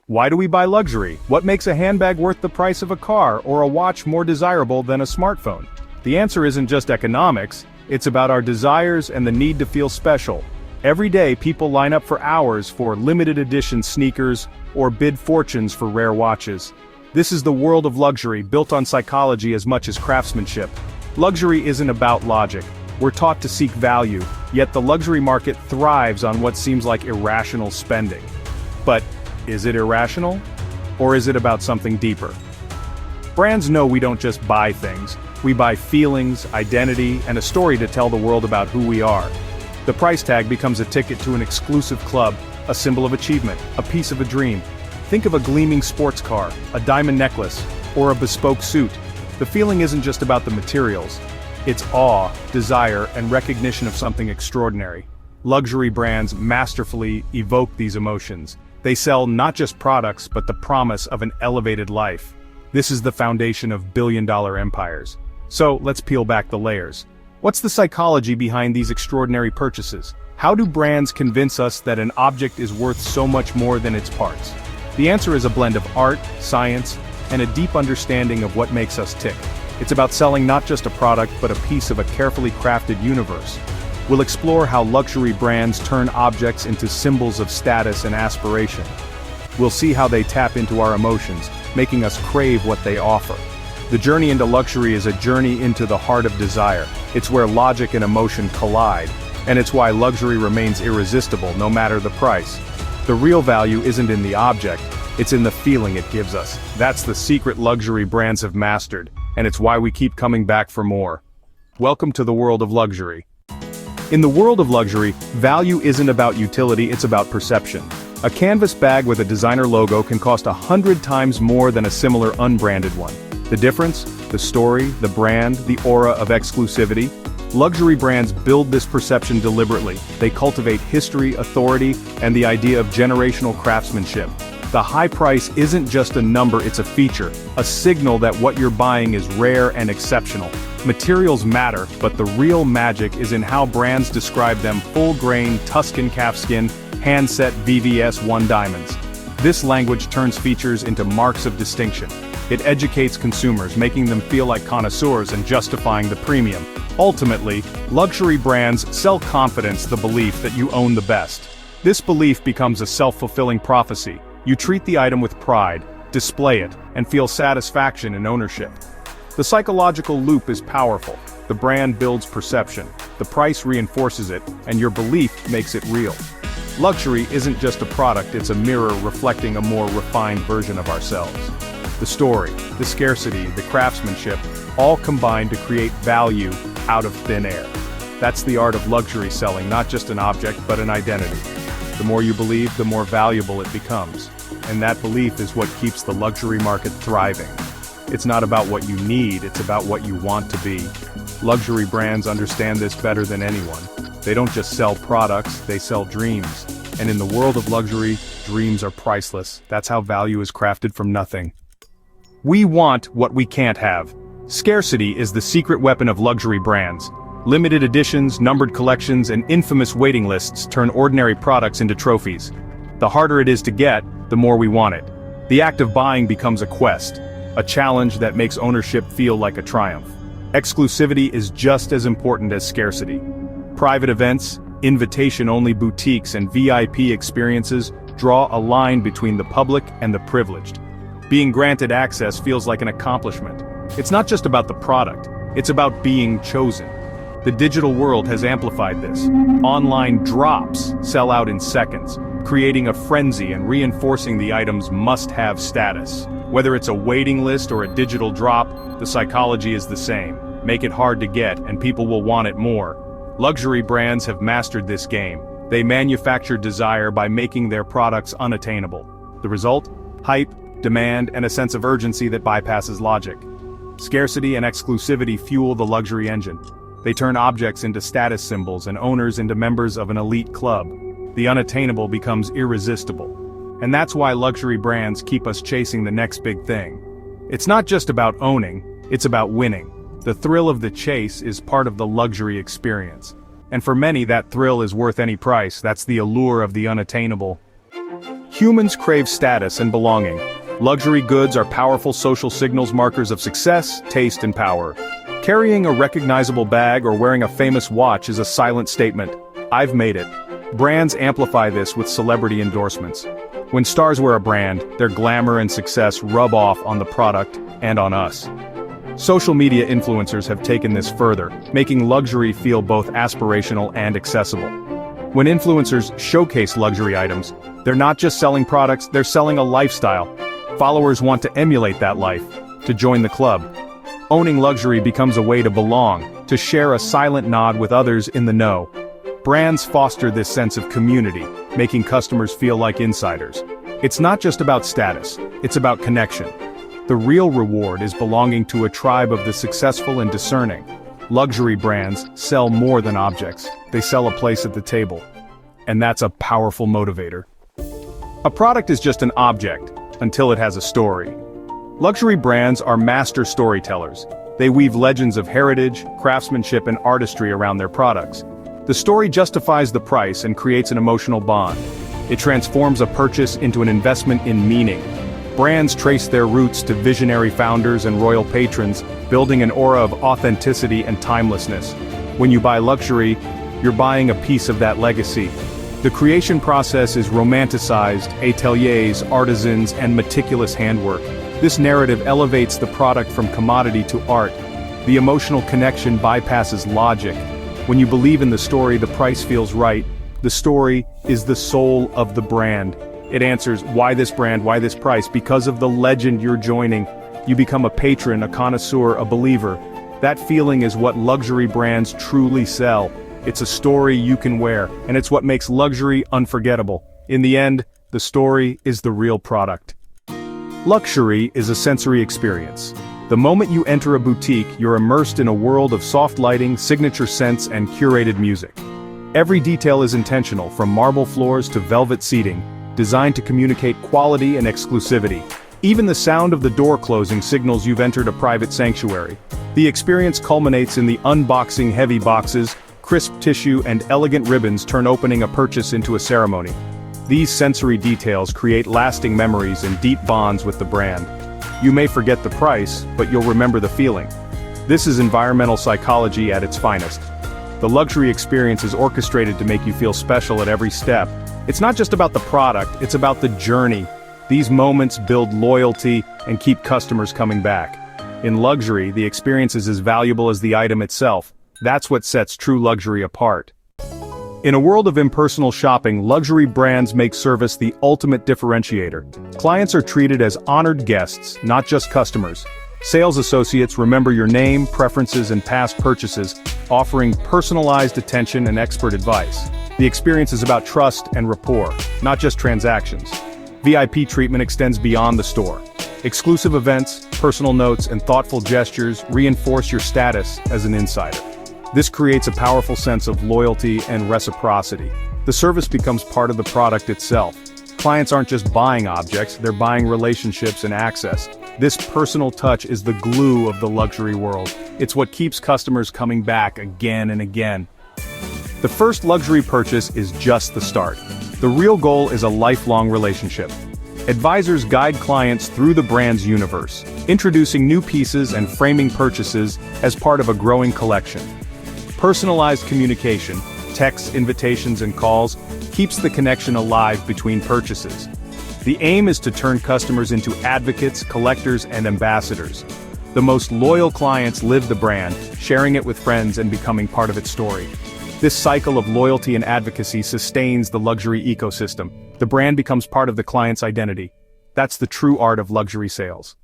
Why do we buy luxury? What makes a handbag worth the price of a car or a watch more desirable than a smartphone? The answer isn't just economics, it's about our desires and the need to feel special. Every day people line up for hours for limited edition sneakers or bid fortunes for rare watches. This is the world of luxury built on psychology as much as craftsmanship. Luxury isn't about logic. We're taught to seek value, yet the luxury market thrives on what seems like irrational spending. But is it irrational? Or is it about something deeper? Brands know we don't just buy things, we buy feelings, identity, and a story to tell the world about who we are. The price tag becomes a ticket to an exclusive club, a symbol of achievement, a piece of a dream. Think of a gleaming sports car, a diamond necklace, or a bespoke suit. The feeling isn't just about the materials. It's awe, desire, and recognition of something extraordinary. Luxury brands masterfully evoke these emotions. They sell not just products but the promise of an elevated life. This is the foundation of billion-dollar empires. So, let's peel back the layers. What's the psychology behind these extraordinary purchases? How do brands convince us that an object is worth so much more than its parts? The answer is a blend of art, science, and a deep understanding of what makes us tick. It's about selling not just a product but a piece of a carefully crafted universe. We'll explore how luxury brands turn objects into symbols of status and aspiration. We'll see how they tap into our emotions, making us crave what they offer. The journey into luxury is a journey into the heart of desire. It's where logic and emotion collide, and it's why luxury remains irresistible no matter the price. The real value isn't in the object, it's in the feeling it gives us. That's the secret luxury brands have mastered, and it's why we keep coming back for more. Welcome to the world of luxury. In the world of luxury, value isn't about utility, it's about perception. A canvas bag with a designer logo can cost 100 times more than a similar unbranded one. The difference? The story, the brand, the aura of exclusivity. Luxury brands build this perception deliberately. They cultivate history, authority, and the idea of generational craftsmanship. The high price isn't just a number, it's a feature, a signal that what you're buying is rare and exceptional. Materials matter, but the real magic is in how brands describe them: full-grain, Tuscan calfskin, hand-set VVS-1 diamonds. This language turns features into marks of distinction. It educates consumers, making them feel like connoisseurs and justifying the premium. Ultimately, luxury brands sell confidence, the belief that you own the best. This belief becomes a self-fulfilling prophecy. You treat the item with pride, display it, and feel satisfaction in ownership. The psychological loop is powerful. The brand builds perception, the price reinforces it, and your belief makes it real. Luxury isn't just a product, it's a mirror reflecting a more refined version of ourselves. The story, the scarcity, the craftsmanship, all combine to create value out of thin air. That's the art of luxury selling, not just an object, but an identity. The more you believe, the more valuable it becomes. And that belief is what keeps the luxury market thriving. It's not about what you need, it's about what you want to be. Luxury brands understand this better than anyone. They don't just sell products, they sell dreams. And in the world of luxury, dreams are priceless. That's how value is crafted from nothing. We want what we can't have. Scarcity is the secret weapon of luxury brands. Limited editions, numbered collections, and infamous waiting lists turn ordinary products into trophies. The harder it is to get, the more we want it. The act of buying becomes a quest, a challenge that makes ownership feel like a triumph. Exclusivity is just as important as scarcity. Private events, invitation-only boutiques, and VIP experiences draw a line between the public and the privileged. Being granted access feels like an accomplishment. It's not just about the product, it's about being chosen. The digital world has amplified this. Online drops sell out in seconds, creating a frenzy and reinforcing the item's must-have status. Whether it's a waiting list or a digital drop, the psychology is the same. Make it hard to get, and people will want it more. Luxury brands have mastered this game. They manufacture desire by making their products unattainable. The result? Hype, demand, and a sense of urgency that bypasses logic. Scarcity and exclusivity fuel the luxury engine. They turn objects into status symbols and owners into members of an elite club. The unattainable becomes irresistible. And that's why luxury brands keep us chasing the next big thing. It's not just about owning, it's about winning. The thrill of the chase is part of the luxury experience. And for many, that thrill is worth any price. That's the allure of the unattainable. Humans crave status and belonging. Luxury goods are powerful social signals, markers of success, taste, and power. Carrying a recognizable bag or wearing a famous watch is a silent statement. I've made it. Brands amplify this with celebrity endorsements. When stars wear a brand, their glamour and success rub off on the product and on us. Social media influencers have taken this further, making luxury feel both aspirational and accessible. When influencers showcase luxury items, they're not just selling products, they're selling a lifestyle. Followers want to emulate that life, to join the club. Owning luxury becomes a way to belong, to share a silent nod with others in the know. Brands foster this sense of community, making customers feel like insiders. It's not just about status, it's about connection. The real reward is belonging to a tribe of the successful and discerning. Luxury brands sell more than objects, they sell a place at the table. And that's a powerful motivator. A product is just an object, until it has a story. Luxury brands are master storytellers. They weave legends of heritage, craftsmanship, and artistry around their products. The story justifies the price and creates an emotional bond. It transforms a purchase into an investment in meaning. Brands trace their roots to visionary founders and royal patrons, building an aura of authenticity and timelessness. When you buy luxury, you're buying a piece of that legacy. The creation process is romanticized, ateliers, artisans, and meticulous handwork. This narrative elevates the product from commodity to art. The emotional connection bypasses logic. When you believe in the story, the price feels right. The story is the soul of the brand. It answers, why this brand, why this price? Because of the legend you're joining. You become a patron, a connoisseur, a believer. That feeling is what luxury brands truly sell. It's a story you can wear, and it's what makes luxury unforgettable. In the end, the story is the real product. Luxury is a sensory experience. The moment you enter a boutique, you're immersed in a world of soft lighting, signature scents, and curated music. Every detail is intentional, from marble floors to velvet seating, designed to communicate quality and exclusivity. Even the sound of the door closing signals you've entered a private sanctuary. The experience culminates in the unboxing. Heavy boxes, crisp tissue, and elegant ribbons turn opening a purchase into a ceremony. These sensory details create lasting memories and deep bonds with the brand. You may forget the price, but you'll remember the feeling. This is environmental psychology at its finest. The luxury experience is orchestrated to make you feel special at every step. It's not just about the product, it's about the journey. These moments build loyalty and keep customers coming back. In luxury, the experience is as valuable as the item itself. That's what sets true luxury apart. In a world of impersonal shopping, luxury brands make service the ultimate differentiator. Clients are treated as honored guests, not just customers. Sales associates remember your name, preferences, and past purchases, offering personalized attention and expert advice. The experience is about trust and rapport, not just transactions. VIP treatment extends beyond the store. Exclusive events, personal notes, and thoughtful gestures reinforce your status as an insider. This creates a powerful sense of loyalty and reciprocity. The service becomes part of the product itself. Clients aren't just buying objects, they're buying relationships and access. This personal touch is the glue of the luxury world. It's what keeps customers coming back again and again. The first luxury purchase is just the start. The real goal is a lifelong relationship. Advisors guide clients through the brand's universe, introducing new pieces and framing purchases as part of a growing collection. Personalized communication, texts, invitations, and calls, keeps the connection alive between purchases. The aim is to turn customers into advocates, collectors, and ambassadors. The most loyal clients live the brand, sharing it with friends and becoming part of its story. This cycle of loyalty and advocacy sustains the luxury ecosystem. The brand becomes part of the client's identity. That's the true art of luxury sales.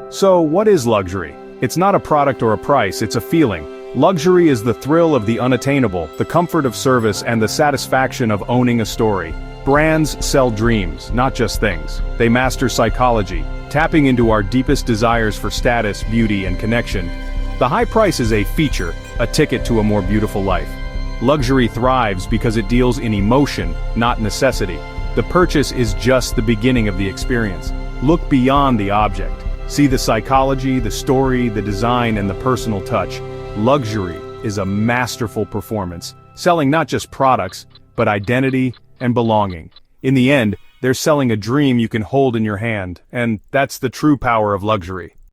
So, what is luxury? It's not a product or a price, it's a feeling. Luxury is the thrill of the unattainable, the comfort of service, and the satisfaction of owning a story. Brands sell dreams, not just things. They master psychology, tapping into our deepest desires for status, beauty, and connection. The high price is a feature, a ticket to a more beautiful life. Luxury thrives because it deals in emotion, not necessity. The purchase is just the beginning of the experience. Look beyond the object. See the psychology, the story, the design, and the personal touch. Luxury is a masterful performance, selling not just products, but identity and belonging. In the end, They're selling a dream you can hold in your hand, and that's the true power of luxury.